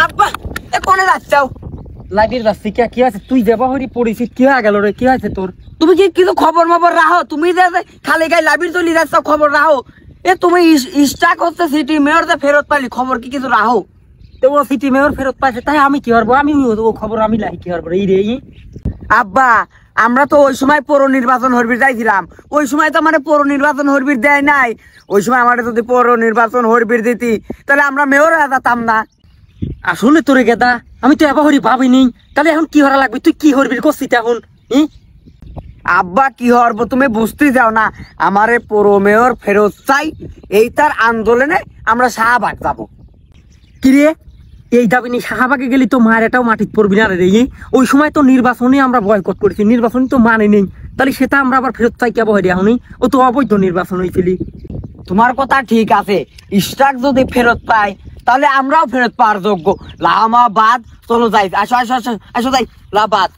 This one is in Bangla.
আব্বা এ কোনে যাচ্ছাও? লাইব্রেরি যাচ্ছি। কি আছে? তুই যাবা হরি পড়েছিস, কি হয়ে গেল রে? কি হয়েছে তোর? তুমি কি কিছু খবর মবর রাখো? তুমি যে খালি গায়ে লাইব্রেরি চলে যাচ্ছ, খবর রাখো। এ তুমি স্টাক হচ্ছে সিটি মেয়র যে ফেরত পাইলি, খবর কি কিছু রাখো? তো ও সিটি মেয়র ফেরত পাইছে, তাই আমি কি করবো? আমি ও খবর আমি লাই কি করবো এই রে? আব্বা আমরা তো ওই সময় পৌর নির্বাচন হরবির যাইছিলাম, ওই সময় তো আমার পৌর নির্বাচন হরবির দেয় নাই। ওই সময় আমার যদি পৌর নির্বাচন হরবির দিতি তাহলে আমরা মেয়র হয়ে যেতাম না। আসলে তোরে গেদা আমি তো এবার হরি ভাবিনি। তাহলে এখন কি হরা লাগবে? তুই কি হরবি করছিস এখন? আব্বা কি হরব তুমি বুঝতে যাও না, আমারে পৌর মেয়র ফেরত চাই। এই তার আন্দোলনে আমরা শাহবাগ যাবো। কিরে এই দাবি নিয়ে শাহবাগে গেলি তো মায়ের এটাও মাটিত পড়বি না রে? ওই সময় তো নির্বাচনে আমরা বয়কট করেছি, নির্বাচন তো মানে নেই, তাহলে সেটা আমরা আবার ফেরত চাই কেবো হরি? এখনই ও তো অবৈধ নির্বাচন হয়েছিলি। তোমার কথা ঠিক আছে, স্টাক যদি ফেরত পাই তাহলে আমরাও ফেরত পাওয়ার যোগ্য। লামাবাদ চলো যাই, আসো আসো আসো আসো যাই লাবাদ।